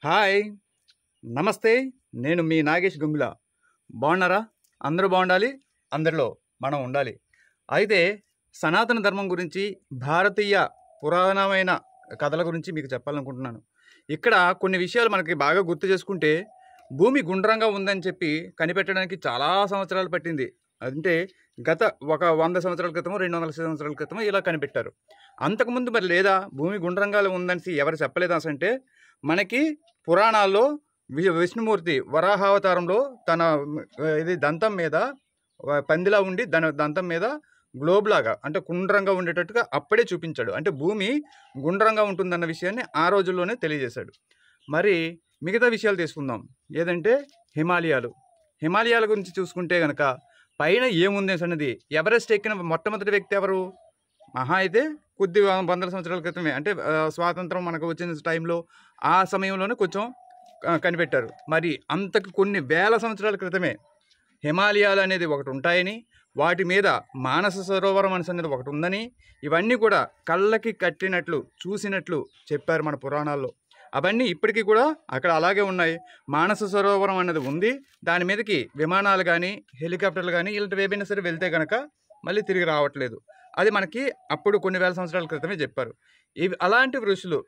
Hi! నమస్తే. నేను మీ నాగేష్ గంగుల. బాగున్నారా? అందరూ బాగుండాలి. అందరిలో మనం ఉండాలి. అయితే సనాతన ధర్మం గురించి, భారతీయ పురాణమైన కథల గురించి మీకు చెప్పాలనుకుంటున్నాను. ఇక్కడ కొన్ని విషయాలు మనకి బాగా గుర్తు చేసుకుంటే, భూమి గుండ్రంగా ఉందని చెప్పి కనిపెట్టడానికి చాలా సంవత్సరాలు పట్టింది. అంటే గత ఒక 100 సంవత్సరాల క్రితమో, 200 సంవత్సరాల క్రితమో ఇలా కనిపెట్టారు. అంతకుముందు మరి లేదా భూమి గుండ్రంగా ఉందని ఎవరు చెప్పలేదు అసంటే, మనకి పురాణాల్లో విష్ణుమూర్తి వరాహావతారంలో తన ఇది దంతం మీద పందిలా ఉండి దాని దంతం మీద గ్లోబ్ లాగా అంటే గుండ్రంగా ఉండేటట్టుగా అప్పుడే చూపించాడు. అంటే భూమి గుండ్రంగా ఉంటుందన్న విషయాన్ని ఆ రోజుల్లోనే తెలియజేశాడు. మరి మిగతా విషయాలు తీసుకుందాం. ఏదంటే హిమాలయాల గురించి చూసుకుంటే కనుక పైన ఏముంది అన్నది ఎవరెస్ట్ ఎక్కిన మొట్టమొదటి వ్యక్తి ఎవరు? మహా అయితే కొద్ది వందల సంవత్సరాల క్రితమే, అంటే స్వాతంత్రం మనకు వచ్చిన టైంలో ఆ సమయంలోనే కొంచెం కనిపెట్టారు. మరి అంతకు కొన్ని వేల సంవత్సరాల క్రితమే హిమాలయాలు అనేది ఒకటి ఉంటాయని, వాటి మీద మానస సరోవరం అనేది ఒకటి ఉందని, ఇవన్నీ కూడా కళ్ళకి కట్టినట్లు చూసినట్లు చెప్పారు మన పురాణాల్లో. అవన్నీ ఇప్పటికీ కూడా అక్కడ అలాగే ఉన్నాయి. మానస సరోవరం అనేది ఉంది. దాని మీదకి విమానాలు కానీ హెలికాప్టర్లు కానీ ఇలాంటివి ఏమైనా సరే వెళ్తే కనుక మళ్ళీ తిరిగి రావట్లేదు. అది మనకి అప్పుడు కొన్ని వేల సంవత్సరాల క్రితమే చెప్పారు. ఇవి అలాంటి ఋషులు,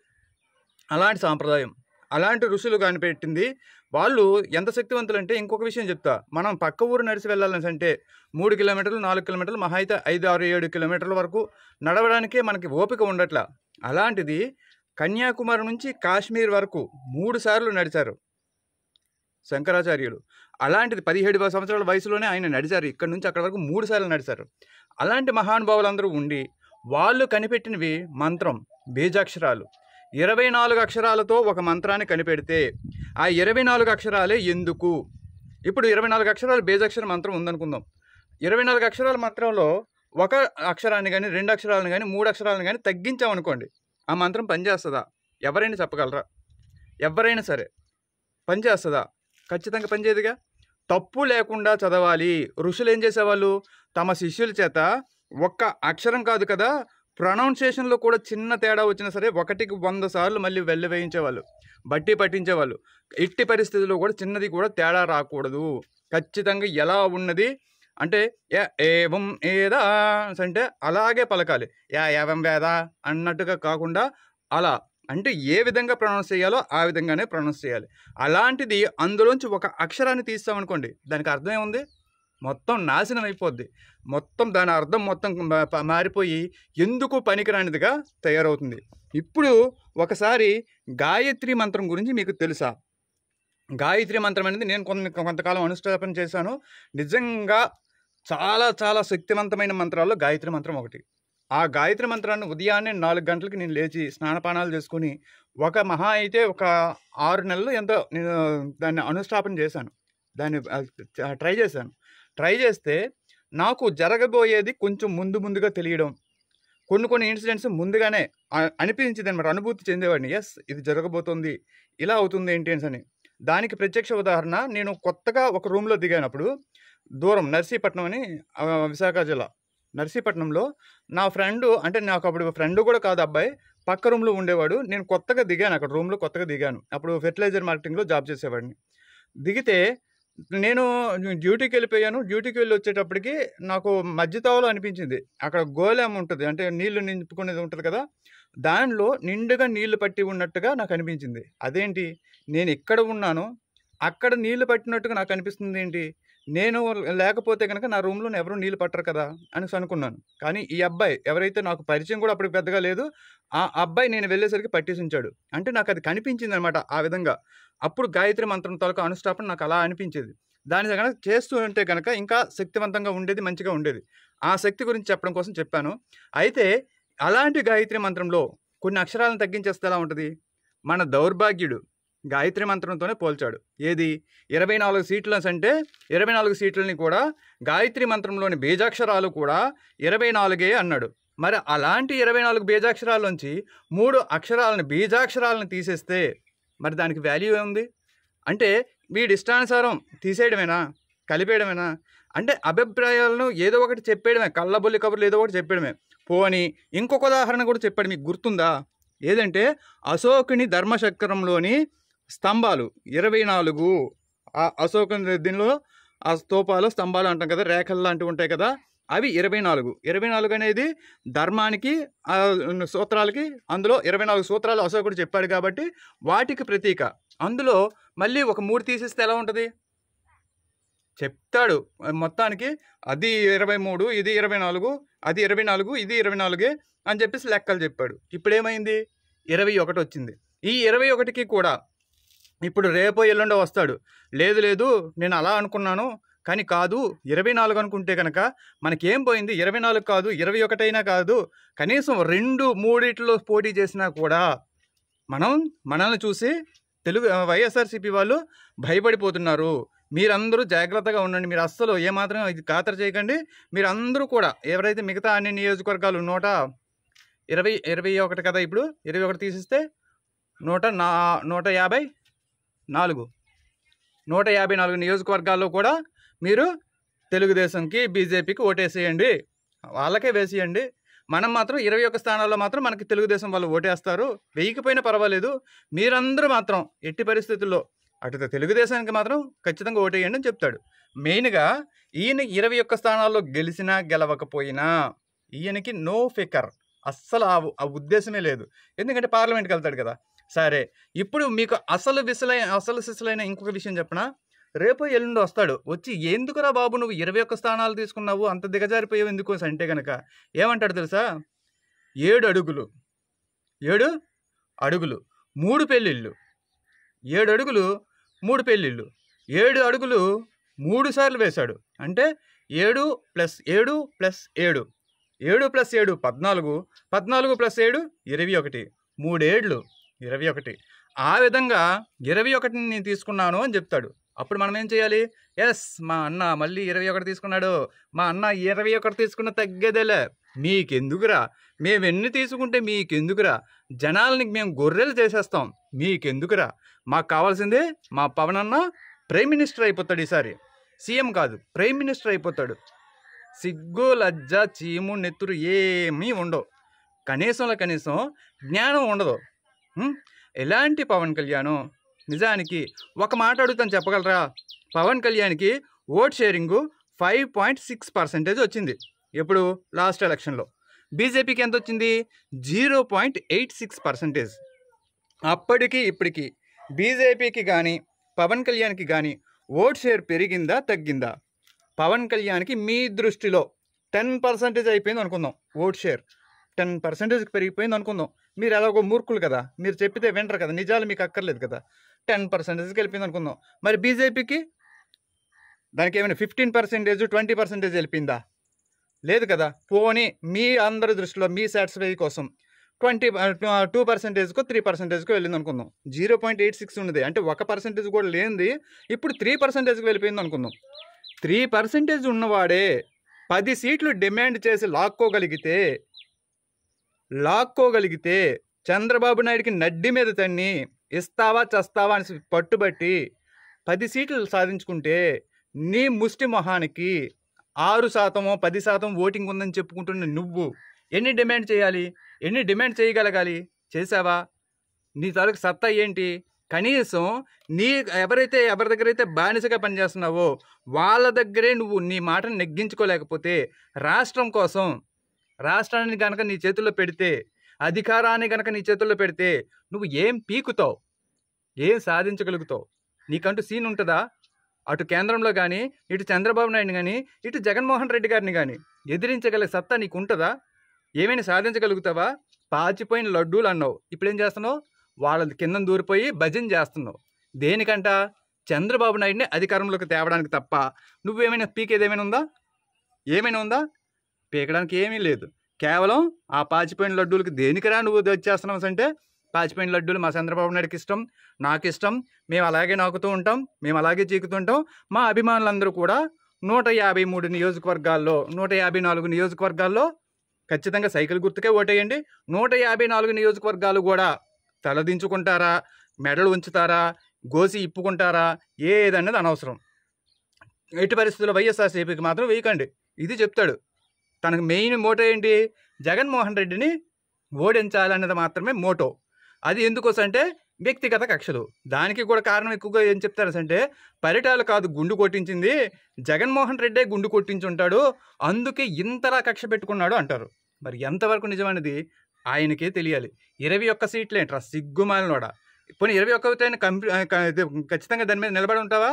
అలాంటి సాంప్రదాయం, అలాంటి ఋషులు కనిపెట్టింది. వాళ్ళు ఎంత శక్తివంతులు అంటే, ఇంకొక విషయం చెప్తా. మనం పక్క ఊరు నడిచి వెళ్ళాలని అంటే 3 కిలోమీటర్లు 4 కిలోమీటర్లు మహా అయితే 5, 6, 7 కిలోమీటర్ల వరకు నడవడానికే మనకి ఓపిక ఉండట్లా. అలాంటిది కన్యాకుమారి నుంచి కాశ్మీర్ వరకు 3 సార్లు నడిచారు శంకరాచార్యులు. అలాంటిది 17 సంవత్సరాల వయసులోనే ఆయన నడిచారు. ఇక్కడి నుంచి అక్కడి వరకు 3 సార్లు నడిచారు. అలాంటి మహానుభావులందరూ ఉండి వాళ్ళు కనిపెట్టినవి మంత్రం, బీజాక్షరాలు. 24 అక్షరాలతో ఒక మంత్రాన్ని కనిపెడితే ఆ 24 అక్షరాలే ఎందుకు? ఇప్పుడు 24 అక్షరాలు బీజాక్షర మంత్రం ఉందనుకుందాం. 24 అక్షరాల మంత్రంలో ఒక అక్షరాన్ని కానీ 2 అక్షరాలను కానీ 3 అక్షరాలను కానీ తగ్గించామనుకోండి, ఆ మంత్రం పనిచేస్తుందా? ఎవరైనా చెప్పగలరా? ఎవరైనా సరే పనిచేస్తుందా? ఖచ్చితంగా పనిచేయదుగా. తప్పు లేకుండా చదవాలి. ఋషులు ఏం చేసేవాళ్ళు? తమ శిష్యుల చేత ఒక్క అక్షరం కాదు కదా, ప్రొనౌన్సియేషన్లో కూడా చిన్న తేడా వచ్చినా సరే 1కి 100 సార్లు మళ్ళీ వెళ్ళి వేయించేవాళ్ళు, బట్టి పట్టించేవాళ్ళు. ఎట్టి పరిస్థితుల్లో కూడా చిన్నది కూడా తేడా రాకూడదు. ఖచ్చితంగా ఎలా ఉన్నది అంటే ఏవం ఏదా అంటే అలాగే పలకాలి. ఏవం వేదా అన్నట్టుగా కాకుండా అలా అంటే ఏ విధంగా ప్రొనౌన్స్ చేయాలో ఆ విధంగానే ప్రొనౌన్స్ చేయాలి. అలాంటిది అందులోంచి ఒక అక్షరాన్ని తీస్తామనుకోండి, దానికి అర్థం ఏముంది? మొత్తం నాశనం అయిపోద్ది. మొత్తం దాని అర్థం మొత్తం మారిపోయి ఎందుకు పనికిరానిదిగా తయారవుతుంది. ఇప్పుడు ఒకసారి గాయత్రి మంత్రం గురించి మీకు తెలుసా? గాయత్రి మంత్రం అనేది నేను కొంతకాలం అనుష్ఠాపన చేశాను. నిజంగా చాలా చాలా శక్తివంతమైన మంత్రాల్లో గాయత్రి మంత్రం ఒకటి. ఆ గాయత్రి మంత్రాన్ని ఉదయాన్నే 4 గంటలకి నేను లేచి స్నానపానాలు చేసుకొని ఒక మహా అయితే ఒక 6 నెలలు ఎంతో నేను దాన్ని అనుష్ఠాపన చేశాను. దాన్ని ట్రై చేస్తే నాకు జరగబోయేది కొంచెం ముందుగా తెలియడం, కొన్ని ఇన్సిడెంట్స్ ముందుగానే అనిపించింది అనమాట. అనుభూతి చెందేవాడిని. ఎస్, ఇది జరగబోతుంది, ఇలా అవుతుంది ఏంటి అని. దానికి ప్రత్యక్ష ఉదాహరణ, నేను కొత్తగా ఒక రూమ్లో దిగానప్పుడు దూరం నర్సీపట్నం అని విశాఖ జిల్లా నర్సీపట్నంలో నా ఫ్రెండ్, అంటే నాకు అప్పుడు ఫ్రెండ్ కూడా కాదు అబ్బాయి, పక్క రూమ్లో ఉండేవాడు. నేను కొత్తగా దిగాను, అక్కడ రూమ్లో కొత్తగా దిగాను. అప్పుడు ఫెర్టిలైజర్ మార్కెటింగ్లో జాబ్ చేసేవాడిని. దిగితే నేను డ్యూటీకి వెళ్ళిపోయాను. డ్యూటీకి వెళ్ళి వచ్చేటప్పటికి నాకు మధ్యతావలో అనిపించింది. అక్కడ గోళం ఉంటుంది, అంటే నీళ్లు నింపుకునేది ఉంటుంది కదా, దానిలో నిండుగా నీళ్లు పట్టి ఉన్నట్టుగా నాకు అనిపించింది. అదేంటి, నేను ఇక్కడ ఉన్నాను, అక్కడ నీళ్లు పట్టినట్టుగా నాకు అనిపిస్తుంది ఏంటి? నేను లేకపోతే కనుక నా రూమ్లో ఎవరు నీళ్ళు పట్టరు కదా అనేసి అనుకున్నాను. కానీ ఈ అబ్బాయి, ఎవరైతే నాకు పరిచయం కూడా అప్పటికి పెద్దగా లేదు, ఆ అబ్బాయి నేను వెళ్ళేసరికి పట్టేసి ఉంచాడు. అంటే నాకు అది కనిపించింది అనమాట ఆ విధంగా. అప్పుడు గాయత్రి మంత్రం తాలూకా అనుష్ఠాపన నాకు అలా అనిపించేది. దాని కనుక చేస్తూ ఉంటే కనుక ఇంకా శక్తివంతంగా ఉండేది, మంచిగా ఉండేది. ఆ శక్తి గురించి చెప్పడం కోసం చెప్పాను. అయితే అలాంటి గాయత్రి మంత్రంలో కొన్ని అక్షరాలను తగ్గించేస్తే ఎలా ఉంటుంది? మన దౌర్భాగ్యుడు గాయత్రి మంత్రంతోనే పోల్చాడు. ఏది? 24 సీట్లు అంటే 24 సీట్లని కూడా గాయత్రి మంత్రంలోని బీజాక్షరాలు కూడా 24 అన్నాడు. మరి అలాంటి 24 బీజాక్షరాల్లోంచి 3 అక్షరాలను బీజాక్షరాలను తీసేస్తే మరి దానికి వాల్యూ ఏముంది? అంటే వీడి ఇష్టానుసారం తీసేయడమేనా? కలిపేయడమేనా? అంటే అభిప్రాయాలను ఏదో ఒకటి చెప్పేయడమే, కళ్ళబొల్లి కబుర్లు ఏదో ఒకటి చెప్పేయడమే. పోని ఇంకొక ఉదాహరణ కూడా చెప్పాడు, మీకు గుర్తుందా? ఏదంటే అశోకుని ధర్మచక్రంలోని స్తంభాలు 24, ఆ అశోక దీనిలో ఆ స్తూపాలు స్తంభాలు అంటాం కదా, రేఖలు లాంటివి ఉంటాయి కదా, అవి 24 అనేది ధర్మానికి సూత్రాలకి, అందులో 24 సూత్రాలు అశోకుడు చెప్పాడు కాబట్టి వాటికి ప్రతీక. అందులో మళ్ళీ ఒక 3 తీసిస్తే ఎలా ఉంటుంది చెప్తాడు. మొత్తానికి అది 23, ఇది 24, అది 24, ఇది 24 అని చెప్పేసి లెక్కలు చెప్పాడు. ఇప్పుడు ఏమైంది 21 వచ్చింది. ఈ 21కి కూడా ఇప్పుడు రేపో ఎల్లుండో వస్తాడు, లేదు నేను అలా అనుకున్నాను కానీ కాదు 24 అనుకుంటే కనుక మనకేం పోయింది, 24 కాదు 21 అయినా కాదు, కనీసం 2, 3 పోటీ చేసినా కూడా మనల్ని చూసి వైఎస్ఆర్సీపీ వాళ్ళు భయపడిపోతున్నారు. మీరందరూ జాగ్రత్తగా ఉండండి, మీరు అస్సలు ఏమాత్రం ఇది ఖాతరు చేయకండి. మీరు అందరూ కూడా ఎవరైతే మిగతా అన్ని నియోజకవర్గాలు 121 కదా, ఇప్పుడు 21 తీసిస్తే 154 నియోజకవర్గాల్లో కూడా మీరు తెలుగుదేశంకి బీజేపీకి ఓటేసేయండి, వాళ్ళకే వేసేయండి. మనం మాత్రం 21 స్థానాల్లో మాత్రం మనకి తెలుగుదేశం వాళ్ళు ఓటేస్తారు, వేయకపోయినా పర్వాలేదు, మీరందరూ మాత్రం ఎట్టి పరిస్థితుల్లో అటు తెలుగుదేశానికి మాత్రం ఖచ్చితంగా ఓటేయండి అని చెప్తాడు. మెయిన్గా ఈయన 21 స్థానాల్లో గెలిచినా గెలవకపోయినా ఈయనకి నో ఫికర్, అస్సలు ఆ ఉద్దేశమే లేదు. ఎందుకంటే పార్లమెంట్కి వెళ్తాడు కదా. సరే, ఇప్పుడు మీకు అసలు సిసలైన ఇంకొక విషయం చెప్పనా, రేపు ఎల్లుండి వస్తాడు, వచ్చి ఎందుకురా బాబు నువ్వు 21 స్థానాలు తీసుకున్నావు, అంత దిగజారిపోయావు ఎందుకు అంటే కనుక ఏమంటాడు తెలుసా, 7 అడుగులు 3 పెళ్ళిళ్ళు, 7 అడుగులు 3 పెళ్ళిళ్ళు, 7 అడుగులు 3 సార్లు వేశాడు. అంటే 7 + 7 + 7, 7 + 7 14, 14 + 7 21, 3 ఏళ్ళు 21. ఆ విధంగా 21ని నేను తీసుకున్నాను అని చెప్తాడు. అప్పుడు మనం ఏం చేయాలి, ఎస్ మా అన్న మళ్ళీ 21 తీసుకున్నాడు, మా అన్న 21 తీసుకున్న తగ్గేదేలే, మీకెందుకురా, మేము ఎన్ని తీసుకుంటే మీకెందుకురా, జనాలని మేము గొర్రెలు చేసేస్తాం, మీకెందుకురా, మాకు కావాల్సిందే మా పవన్ అన్న ప్రైమ్ మినిస్టర్ అయిపోతాడు, ఈసారి సీఎం కాదు ప్రైమ్ మినిస్టర్ అయిపోతాడు. సిగ్గు లజ్జ చీము నెత్తురు ఏమీ ఉండవు, కనీసం జ్ఞానం ఉండదు. ఎలాంటి పవన్ కళ్యాణ్, నిజానికి ఒక మాట అడుగుతాను చెప్పగలరా, పవన్ కళ్యాణ్కి ఓట్ షేరింగు 5.6% వచ్చింది ఎప్పుడు లాస్ట్ ఎలక్షన్లో, బీజేపీకి ఎంత వచ్చింది 0.86%. అప్పటికి ఇప్పటికి బీజేపీకి కానీ పవన్ కళ్యాణ్కి కానీ ఓట్ షేర్ పెరిగిందా తగ్గిందా? పవన్ కళ్యాణ్కి మీ దృష్టిలో 10% అయిపోయింది అనుకుందాం, ఓట్ షేర్ 10% పెరిగిపోయింది అనుకుందాం. మీరు ఎలాగో మూర్ఖులు కదా, మీరు చెప్పితే వింటారు కదా, నిజాలు మీకు అక్కర్లేదు కదా, 10%కి వెళ్ళిపోయింది అనుకుందాం. మరి బీజేపీకి దానికి ఏమైనా 15%, 20% వెళ్ళిపోయిందా? లేదు కదా. పోనీ మీ అందరి దృష్టిలో మీ సాటిస్ఫై కోసం 2%కో 3%కో వెళ్ళింది అనుకుందాం. 0.86 ఉన్నది అంటే 1% కూడా లేనిది ఇప్పుడు 3%కి వెళ్ళిపోయింది అనుకుందాం. 3% ఉన్నవాడే 10 సీట్లు డిమాండ్ చేసి లాక్కోగలిగితే చంద్రబాబు నాయుడికి నడ్డి మీద తన్ని ఇస్తావా చస్తావా అని పట్టుబట్టి 10 సీట్లు సాధించుకుంటే నీ ముష్టి మొహానికి 6%, 10% ఓటింగ్ ఉందని చెప్పుకుంటున్న నువ్వు ఎన్ని డిమాండ్ చేయాలి, ఎన్ని డిమాండ్ చేయగలగాలి? చేసావా? నీ తాలూకు సత్తా ఏంటి? కనీసం ఎవరి దగ్గర అయితే బానిసగా పనిచేస్తున్నావో వాళ్ళ దగ్గరే నువ్వు నీ మాటను నెగ్గించుకోలేకపోతే, రాష్ట్రం కోసం, రాష్ట్రాన్ని కనుక నీ చేతుల్లో పెడితే, అధికారాన్ని కనుక నీ చేతుల్లో పెడితే నువ్వు ఏం పీకుతావు, ఏం సాధించగలుగుతావు? నీకంటూ సీన్ ఉంటుందా? అటు కేంద్రంలో కానీ, ఇటు చంద్రబాబు నాయుడు కానీ, ఇటు జగన్మోహన్ రెడ్డి గారిని కానీ ఎదిరించగల సత్తా నీకు ఉంటుందా? ఏమైనా సాధించగలుగుతావా? పాచిపోయిన లడ్డూలు అన్నావు, ఇప్పుడేం చేస్తున్నావు? వాళ్ళ కింద దూరిపోయి భజన చేస్తున్నావు. దేనికంట? చంద్రబాబు నాయుడిని అధికారంలోకి తేవడానికి తప్ప నువ్వేమైనా పీకేది ఏమైనా ఉందా? పీకడానికి ఏమీ లేదు. కేవలం ఆ పాచిపోయిన లడ్డూలకి దేనికిరా నువ్వు వచ్చేస్తున్నావు అంటే, పాచిపోయిన లడ్డూలు మా చంద్రబాబు నాయుడికి ఇష్టం, నాకు ఇష్టం, మేము అలాగే నాకుతూ ఉంటాం, మేము అలాగే చీకుతుంటాం. మా అభిమానులందరూ కూడా 153 నియోజకవర్గాల్లో, 154 నియోజకవర్గాల్లో ఖచ్చితంగా సైకిల్ గుర్తుకే ఓటేయండి. 154 నియోజకవర్గాలు కూడా తలదించుకుంటారా, మెడలు ఉంచుతారా, గోసి ఇప్పుకుంటారా, ఏదన్నది అనవసరం. ఎట్టి పరిస్థితుల్లో వైఎస్ఆర్సీపీకి మాత్రం వేయకండి, ఇది చెప్తాడు. తనకు మెయిన్ మోటో ఏంటి? జగన్మోహన్ రెడ్డిని ఓడించాలన్నది మాత్రమే మోటో. అది ఎందుకోసం అంటే వ్యక్తిగత కక్షలు. దానికి కూడా కారణం ఎక్కువగా ఏం చెప్తారంటే పరిటాలు కాదు గుండు కొట్టించింది, జగన్మోహన్ రెడ్డే గుండు కొట్టించుంటాడు, అందుకే ఇంతలా కక్ష పెట్టుకున్నాడు అంటారు. మరి ఎంతవరకు నిజమనేది ఆయనకే తెలియాలి. 21 సీట్లేంట్రా సిగ్గుమాలినోడా. పోనీ 21 ఖచ్చితంగా దాని మీద నిలబడి ఉంటావా?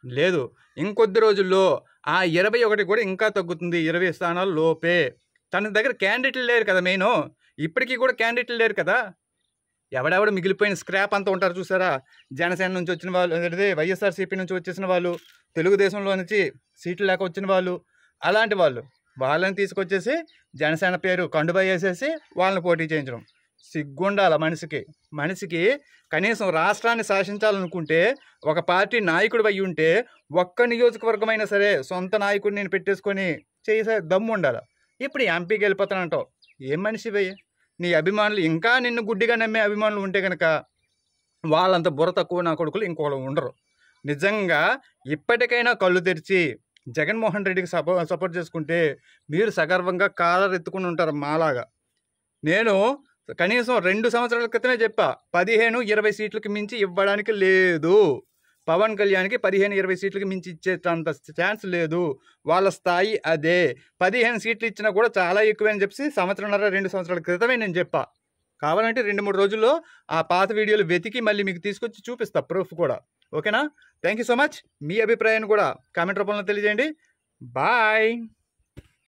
లేదు. ఇంకొద్ది రోజుల్లో ఆ 21 కూడా ఇంకా తగ్గుతుంది. 20 స్థానాలు లోపే. తన దగ్గర క్యాండిడేట్లు లేరు కదా మెయిను. ఇప్పటికీ కూడా క్యాండిడేట్లు లేరు కదా. ఎవడెవడు మిగిలిపోయిన స్క్రాప్ అంతా ఉంటారు చూసారా? జనసేన నుంచి వచ్చిన వాళ్ళు, అదే వైఎస్ఆర్సీపీ నుంచి వచ్చేసిన వాళ్ళు, తెలుగుదేశంలో నుంచి సీట్లు లేక వచ్చిన వాళ్ళు, అలాంటి వాళ్ళని తీసుకొచ్చేసి జనసేన పేరు కండుబా వేసేసి వాళ్ళని పోటీ చేయించడం. సిగ్గుండాల మనిషికి కనీసం రాష్ట్రాన్ని శాసించాలనుకుంటే ఒక పార్టీ నాయకుడు అయ్యి ఉంటే ఒక్క నియోజకవర్గమైనా సరే సొంత నాయకుడిని నేను పెట్టేసుకొని చేసే దమ్ము ఉండాలి. ఇప్పుడు ఎంపీకి వెళ్ళిపోతానంటావు. ఏం మనిషివయ్య? నీ అభిమానులు ఇంకా నిన్ను గుడ్డిగా నమ్మే అభిమానులు ఉంటే కనుక వాళ్ళంత బుర్ర తక్కువ నా కొడుకులు ఇంకోళ్ళు ఉండరు. నిజంగా ఇప్పటికైనా కళ్ళు తెరిచి జగన్మోహన్ రెడ్డికి సపోర్ట్ చేసుకుంటే మీరు సగర్వంగా కాలర్ ఎత్తుకుని ఉంటారు మాలాగా. నేను కనీసం 2 సంవత్సరాల క్రితమే చెప్పా, 15-20 సీట్లకి మించి ఇవ్వడానికి లేదు. పవన్ కళ్యాణ్కి 15-20 సీట్లకి మించి ఇచ్చేటంత ఛాన్స్ లేదు. వాళ్ళ స్థాయి అదే. 15 సీట్లు ఇచ్చినా కూడా చాలా ఎక్కువే అని చెప్పి 1.5-2 సంవత్సరాల క్రితమే నేను చెప్పా. కావాలంటే 2-3 రోజుల్లో ఆ పాత వీడియోలు వెతికి మళ్ళీ మీకు తీసుకొచ్చి చూపిస్తా, ప్రూఫ్ కూడా. ఓకేనా? Thank you so much. మీ అభిప్రాయాన్ని కూడా కామెంట్ రూపంలో తెలియజేయండి. బాయ్.